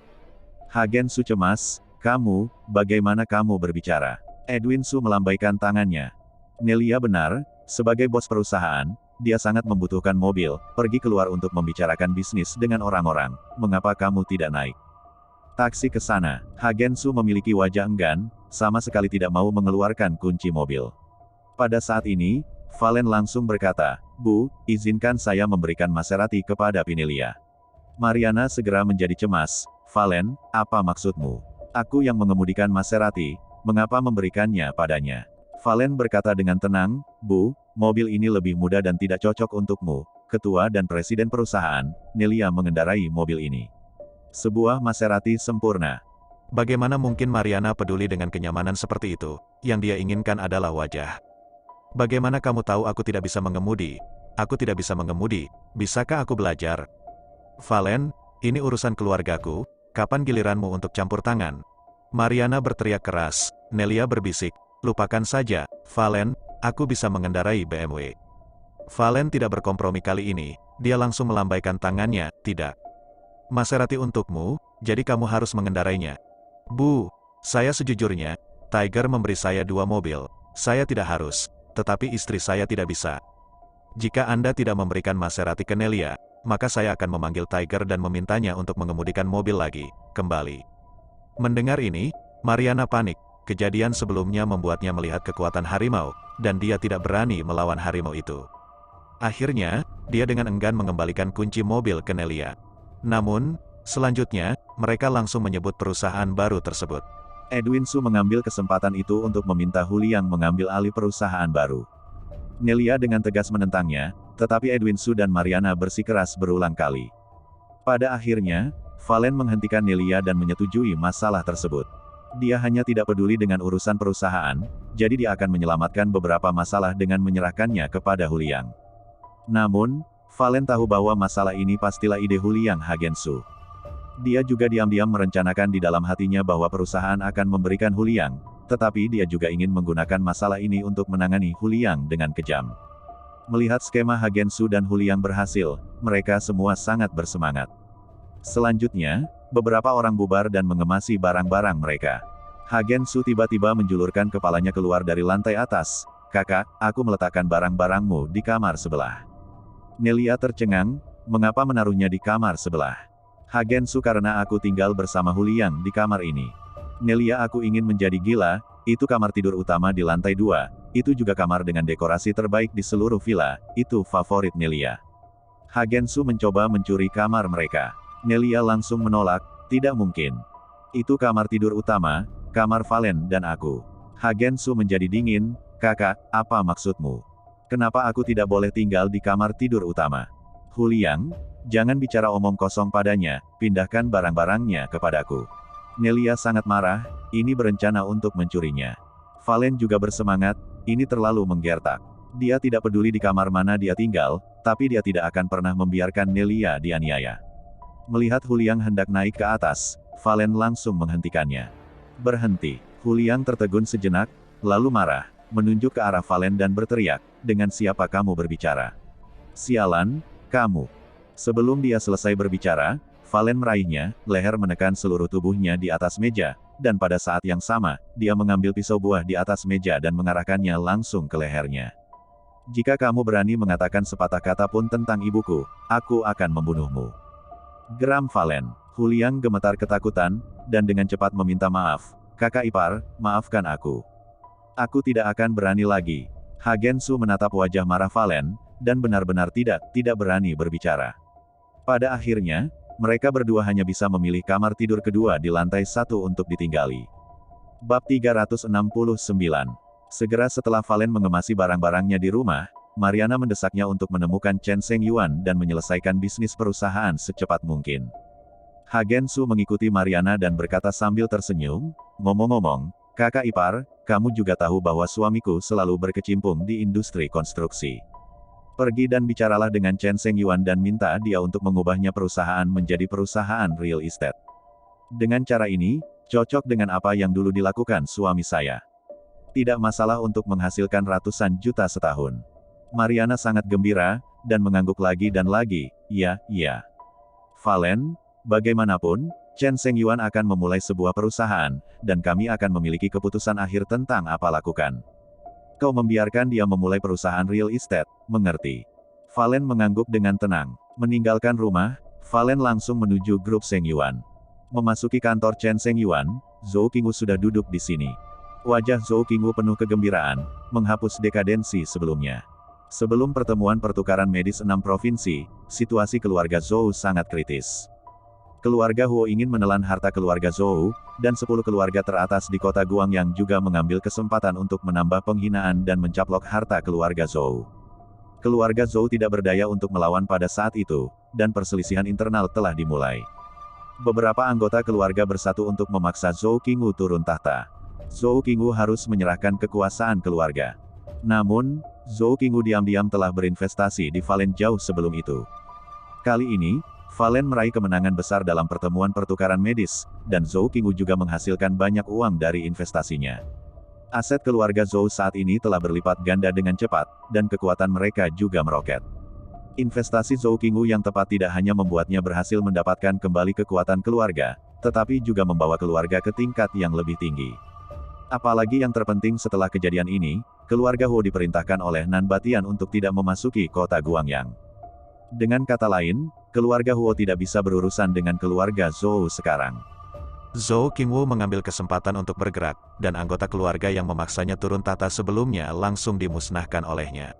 Hagen Su cemas, kamu, bagaimana kamu berbicara? Edwin Su melambaikan tangannya. Nelia benar, sebagai bos perusahaan, dia sangat membutuhkan mobil, pergi keluar untuk membicarakan bisnis dengan orang-orang, mengapa kamu tidak naik taksi ke sana? Hagen Su memiliki wajah enggan, sama sekali tidak mau mengeluarkan kunci mobil. Pada saat ini, Valen langsung berkata, Bu, izinkan saya memberikan Maserati kepada Pinelia. Mariana segera menjadi cemas, Valen, apa maksudmu? Aku yang mengemudikan Maserati, mengapa memberikannya padanya? Valen berkata dengan tenang, Bu, mobil ini lebih muda dan tidak cocok untukmu, ketua dan presiden perusahaan, Nelia mengendarai mobil ini. Sebuah Maserati sempurna. Bagaimana mungkin Mariana peduli dengan kenyamanan seperti itu? Yang dia inginkan adalah wajah. Bagaimana kamu tahu aku tidak bisa mengemudi? Aku tidak bisa mengemudi, bisakah aku belajar? Valen, ini urusan keluargaku, kapan giliranmu untuk campur tangan? Mariana berteriak keras, Nelia berbisik, lupakan saja, Valen, aku bisa mengendarai BMW. Valen tidak berkompromi kali ini, dia langsung melambaikan tangannya, tidak. Maserati untukmu, jadi kamu harus mengendarainya. Bu, saya sejujurnya, Tiger memberi saya 2 mobil, saya tidak harus, tetapi istri saya tidak bisa. Jika Anda tidak memberikan Maserati ke Nelia, maka saya akan memanggil Tiger dan memintanya untuk mengemudikan mobil lagi, kembali. Mendengar ini, Mariana panik, kejadian sebelumnya membuatnya melihat kekuatan harimau, dan dia tidak berani melawan harimau itu. Akhirnya, dia dengan enggan mengembalikan kunci mobil ke Nelia. Namun, selanjutnya, mereka langsung menyebut perusahaan baru tersebut. Edwin Su mengambil kesempatan itu untuk meminta Huliang mengambil alih perusahaan baru. Nelia dengan tegas menentangnya, tetapi Edwin Su dan Mariana bersikeras berulang kali. Pada akhirnya, Valen menghentikan Nelia dan menyetujui masalah tersebut. Dia hanya tidak peduli dengan urusan perusahaan, jadi dia akan menyelamatkan beberapa masalah dengan menyerahkannya kepada Huliang. Namun, Valen tahu bahwa masalah ini pastilah ide Huliang Hagen Su. Dia juga diam-diam merencanakan di dalam hatinya bahwa perusahaan akan memberikan Huliang, tetapi dia juga ingin menggunakan masalah ini untuk menangani Huliang dengan kejam. Melihat skema Hagen Su dan Huliang berhasil, mereka semua sangat bersemangat. Selanjutnya, beberapa orang bubar dan mengemasi barang-barang mereka. Hagen Su tiba-tiba menjulurkan kepalanya keluar dari lantai atas. Kakak, aku meletakkan barang-barangmu di kamar sebelah. Nelia tercengang, mengapa menaruhnya di kamar sebelah? Hagen Su karena aku tinggal bersama Huliang di kamar ini. Nelia aku ingin menjadi gila, itu kamar tidur utama di lantai 2, itu juga kamar dengan dekorasi terbaik di seluruh villa, itu favorit Nelia. Hagen Su mencoba mencuri kamar mereka. Nelia langsung menolak, tidak mungkin. Itu kamar tidur utama, kamar Valen dan aku. Hagen Su menjadi dingin, kakak, apa maksudmu? Kenapa aku tidak boleh tinggal di kamar tidur utama? Huliang, jangan bicara omong kosong padanya, pindahkan barang-barangnya kepadaku. Nelia sangat marah, ini berencana untuk mencurinya. Valen juga bersemangat, ini terlalu menggertak. Dia tidak peduli di kamar mana dia tinggal, tapi dia tidak akan pernah membiarkan Nelia dianiaya. Melihat Huliang hendak naik ke atas, Valen langsung menghentikannya. Berhenti. Huliang tertegun sejenak, lalu marah, menunjuk ke arah Valen dan berteriak, dengan siapa kamu berbicara? Sialan, kamu. Sebelum dia selesai berbicara, Valen meraihnya, leher menekan seluruh tubuhnya di atas meja, dan pada saat yang sama, dia mengambil pisau buah di atas meja dan mengarahkannya langsung ke lehernya. Jika kamu berani mengatakan sepatah kata pun tentang ibuku, aku akan membunuhmu. Geram Valen. Huliang gemetar ketakutan, dan dengan cepat meminta maaf. Kakak ipar, maafkan aku. Aku tidak akan berani lagi. Hagen Su menatap wajah marah Valen, dan benar-benar tidak berani berbicara. Pada akhirnya, mereka berdua hanya bisa memilih kamar tidur kedua di lantai 1 untuk ditinggali. Bab 369. Segera setelah Valen mengemasi barang-barangnya di rumah, Mariana mendesaknya untuk menemukan Chen Seng Yuan dan menyelesaikan bisnis perusahaan secepat mungkin. Hagen Su mengikuti Mariana dan berkata sambil tersenyum, ngomong-ngomong, kakak ipar, kamu juga tahu bahwa suamiku selalu berkecimpung di industri konstruksi. Pergi dan bicaralah dengan Chen Seng Yuan dan minta dia untuk mengubahnya perusahaan menjadi perusahaan real estate. Dengan cara ini, cocok dengan apa yang dulu dilakukan suami saya. Tidak masalah untuk menghasilkan ratusan juta setahun. Mariana sangat gembira, dan mengangguk lagi dan lagi, iya. Valen, bagaimanapun, Chen Seng Yuan akan memulai sebuah perusahaan, dan kami akan memiliki keputusan akhir tentang apa lakukan. Kau membiarkan dia memulai perusahaan real estate, mengerti? Valen mengangguk dengan tenang. Meninggalkan rumah, Valen langsung menuju grup Seng Yuan. Memasuki kantor Chen Seng Yuan, Zhou Qingwu sudah duduk di sini. Wajah Zhou Qingwu penuh kegembiraan, menghapus dekadensi sebelumnya. Sebelum pertemuan pertukaran medis 6 provinsi, situasi keluarga Zhou sangat kritis. Keluarga Huo ingin menelan harta keluarga Zhou, dan 10 keluarga teratas di kota Guangyang juga mengambil kesempatan untuk menambah penghinaan dan mencaplok harta keluarga Zhou. Keluarga Zhou tidak berdaya untuk melawan pada saat itu, dan perselisihan internal telah dimulai. Beberapa anggota keluarga bersatu untuk memaksa Zhou Qingwu turun tahta. Zhou Qingwu harus menyerahkan kekuasaan keluarga. Namun, Zhou Qingwu diam-diam telah berinvestasi di Valen jauh sebelum itu. Kali ini, Valen meraih kemenangan besar dalam pertemuan pertukaran medis, dan Zhou Qingwu juga menghasilkan banyak uang dari investasinya. Aset keluarga Zhou saat ini telah berlipat ganda dengan cepat, dan kekuatan mereka juga meroket. Investasi Zhou Qingwu yang tepat tidak hanya membuatnya berhasil mendapatkan kembali kekuatan keluarga, tetapi juga membawa keluarga ke tingkat yang lebih tinggi. Apalagi yang terpenting setelah kejadian ini, keluarga Huo diperintahkan oleh Nan Batian untuk tidak memasuki kota Guangyang. Dengan kata lain, keluarga Huo tidak bisa berurusan dengan keluarga Zhou sekarang. Zhou Qingwu mengambil kesempatan untuk bergerak, dan anggota keluarga yang memaksanya turun tahta sebelumnya langsung dimusnahkan olehnya.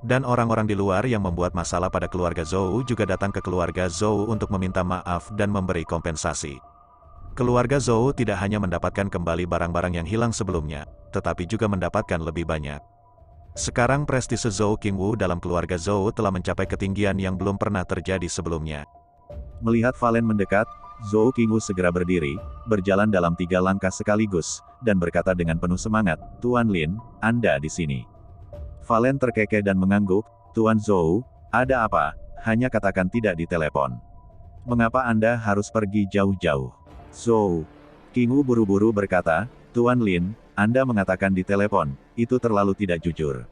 Dan orang-orang di luar yang membuat masalah pada keluarga Zhou juga datang ke keluarga Zhou untuk meminta maaf dan memberi kompensasi. Keluarga Zhou tidak hanya mendapatkan kembali barang-barang yang hilang sebelumnya, tetapi juga mendapatkan lebih banyak. Sekarang prestise Zhou Qingwu dalam keluarga Zhou telah mencapai ketinggian yang belum pernah terjadi sebelumnya. Melihat Valen mendekat, Zhou Qingwu segera berdiri, berjalan dalam 3 langkah sekaligus, dan berkata dengan penuh semangat, Tuan Lin, Anda di sini. Valen terkekeh dan mengangguk, Tuan Zhou, ada apa? Hanya katakan tidak di telepon. Mengapa Anda harus pergi jauh-jauh? Zhou Qingwu buru-buru berkata, Tuan Lin, Anda mengatakan di telepon, itu terlalu tidak jujur.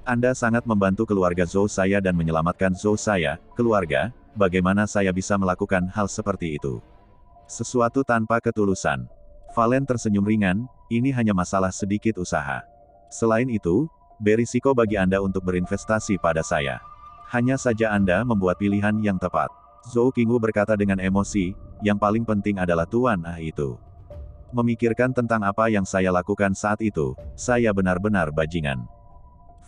Anda sangat membantu keluarga Zhou saya dan menyelamatkan Zhou saya, keluarga, bagaimana saya bisa melakukan hal seperti itu? Sesuatu tanpa ketulusan. Valen tersenyum ringan, ini hanya masalah sedikit usaha. Selain itu, berisiko bagi Anda untuk berinvestasi pada saya. Hanya saja Anda membuat pilihan yang tepat. Zhou Qingwu berkata dengan emosi, yang paling penting adalah Tuan itu. Memikirkan tentang apa yang saya lakukan saat itu, saya benar-benar bajingan.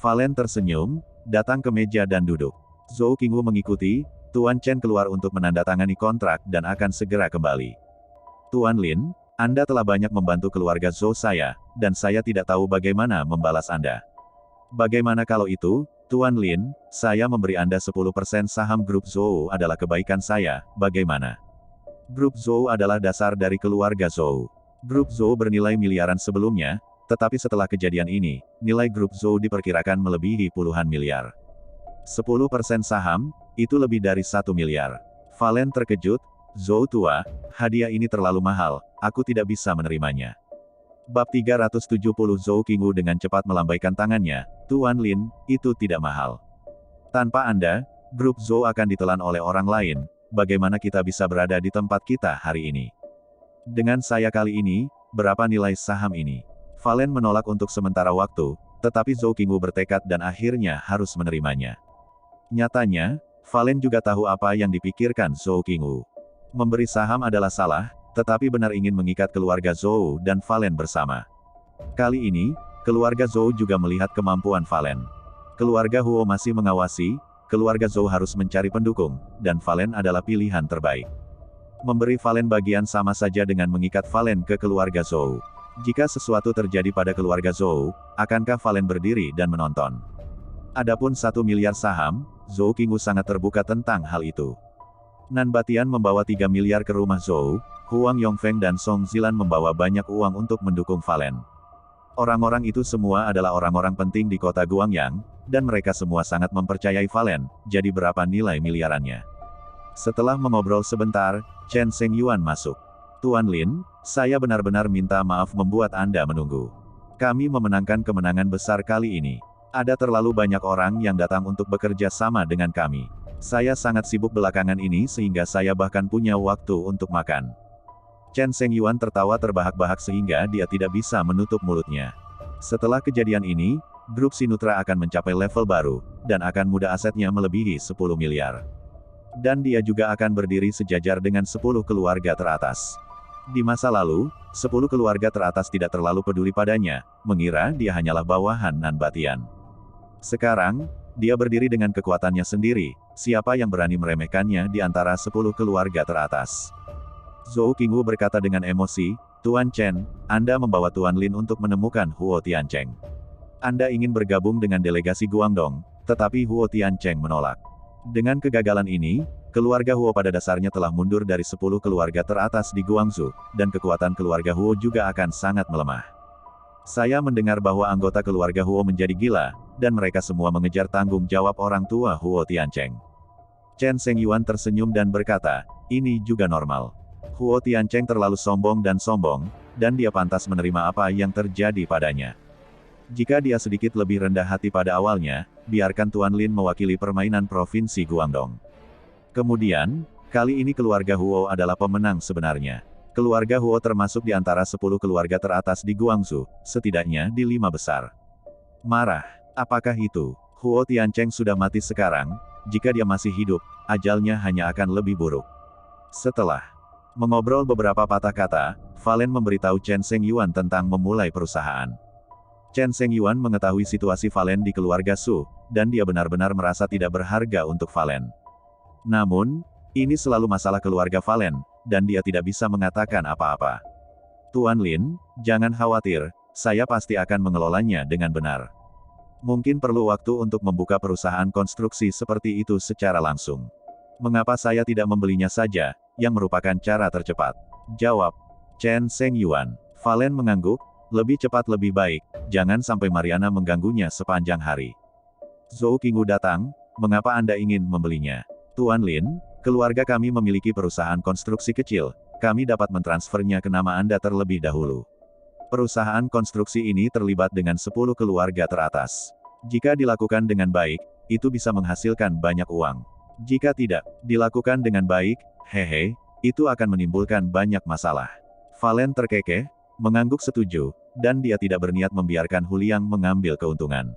Valen tersenyum, datang ke meja dan duduk. Zhou Qingwu mengikuti, Tuan Chen keluar untuk menandatangani kontrak dan akan segera kembali. Tuan Lin, Anda telah banyak membantu keluarga Zhou saya, dan saya tidak tahu bagaimana membalas Anda. Bagaimana kalau itu, Tuan Lin, saya memberi Anda 10% saham grup Zhou adalah kebaikan saya, bagaimana? Grup Zhou adalah dasar dari keluarga Zhou. Grup Zhou bernilai miliaran sebelumnya, tetapi setelah kejadian ini, nilai grup Zhou diperkirakan melebihi puluhan miliar. 10% saham, itu lebih dari 1 miliar. Valen terkejut, Zhou tua, hadiah ini terlalu mahal, aku tidak bisa menerimanya. Bab 370 Zhou Qingwu dengan cepat melambaikan tangannya, Tuan Lin, itu tidak mahal. Tanpa Anda, grup Zhou akan ditelan oleh orang lain, bagaimana kita bisa berada di tempat kita hari ini? Dengan saya kali ini, berapa nilai saham ini? Valen menolak untuk sementara waktu, tetapi Zhou Qingwu bertekad dan akhirnya harus menerimanya. Nyatanya, Valen juga tahu apa yang dipikirkan Zhou Qingwu. Memberi saham adalah salah, tetapi benar ingin mengikat keluarga Zhou dan Valen bersama. Kali ini, keluarga Zhou juga melihat kemampuan Valen. Keluarga Huo masih mengawasi, keluarga Zhou harus mencari pendukung, dan Valen adalah pilihan terbaik. Memberi Valen bagian sama saja dengan mengikat Valen ke keluarga Zhou. Jika sesuatu terjadi pada keluarga Zhou, akankah Valen berdiri dan menonton? Adapun 1 miliar saham, Zhou Qingwu sangat terbuka tentang hal itu. Nan Batian membawa 3 miliar ke rumah Zhou, Huang Yongfeng dan Song Zilan membawa banyak uang untuk mendukung Valen. Orang-orang itu semua adalah orang-orang penting di kota Guangyang, dan mereka semua sangat mempercayai Valen, jadi berapa nilai miliarannya? Setelah mengobrol sebentar, Chen Shengyuan masuk. Tuan Lin, saya benar-benar minta maaf membuat Anda menunggu. Kami memenangkan kemenangan besar kali ini. Ada terlalu banyak orang yang datang untuk bekerja sama dengan kami. Saya sangat sibuk belakangan ini sehingga saya bahkan punya waktu untuk makan. Chen Shengyuan tertawa terbahak-bahak sehingga dia tidak bisa menutup mulutnya. Setelah kejadian ini, grup Sinutra akan mencapai level baru, dan akan mudah asetnya melebihi 10 miliar. Dan dia juga akan berdiri sejajar dengan 10 keluarga teratas. Di masa lalu, 10 keluarga teratas tidak terlalu peduli padanya, mengira dia hanyalah bawahan Nan Batian. Sekarang, dia berdiri dengan kekuatannya sendiri, siapa yang berani meremehkannya di antara 10 keluarga teratas. Zhou Qingwu berkata dengan emosi, Tuan Chen, Anda membawa Tuan Lin untuk menemukan Huo Tiancheng. Anda ingin bergabung dengan delegasi Guangdong, tetapi Huo Tiancheng menolak. Dengan kegagalan ini, keluarga Huo pada dasarnya telah mundur dari 10 keluarga teratas di Guangzhou, dan kekuatan keluarga Huo juga akan sangat melemah. Saya mendengar bahwa anggota keluarga Huo menjadi gila, dan mereka semua mengejar tanggung jawab orang tua Huo Tiancheng. Chen Shengyuan tersenyum dan berkata, ini juga normal. Huo Tiancheng terlalu sombong, dan dia pantas menerima apa yang terjadi padanya. Jika dia sedikit lebih rendah hati pada awalnya, biarkan Tuan Lin mewakili permainan Provinsi Guangdong. Kemudian, kali ini keluarga Huo adalah pemenang sebenarnya. Keluarga Huo termasuk di antara 10 keluarga teratas di Guangzhou, setidaknya di 5 besar. Marah. Apakah itu? Huo Tiancheng sudah mati sekarang, jika dia masih hidup, ajalnya hanya akan lebih buruk. Setelah mengobrol beberapa patah kata, Valen memberitahu Chen Shengyuan tentang memulai perusahaan. Chen Shengyuan mengetahui situasi Valen di keluarga Su, dan dia benar-benar merasa tidak berharga untuk Valen. Namun, ini selalu masalah keluarga Valen, dan dia tidak bisa mengatakan apa-apa. Tuan Lin, jangan khawatir, saya pasti akan mengelolanya dengan benar. Mungkin perlu waktu untuk membuka perusahaan konstruksi seperti itu secara langsung. Mengapa saya tidak membelinya saja, yang merupakan cara tercepat? Jawab Chen Shengyuan. Valen mengangguk, lebih cepat lebih baik, jangan sampai Mariana mengganggunya sepanjang hari. Zhou Qingwu datang, mengapa Anda ingin membelinya? Tuan Lin, keluarga kami memiliki perusahaan konstruksi kecil, kami dapat mentransfernya ke nama Anda terlebih dahulu. Perusahaan konstruksi ini terlibat dengan 10 keluarga teratas. Jika dilakukan dengan baik, itu bisa menghasilkan banyak uang. Jika tidak dilakukan dengan baik, itu akan menimbulkan banyak masalah. Valen terkekeh, mengangguk setuju, dan dia tidak berniat membiarkan Huliang mengambil keuntungan.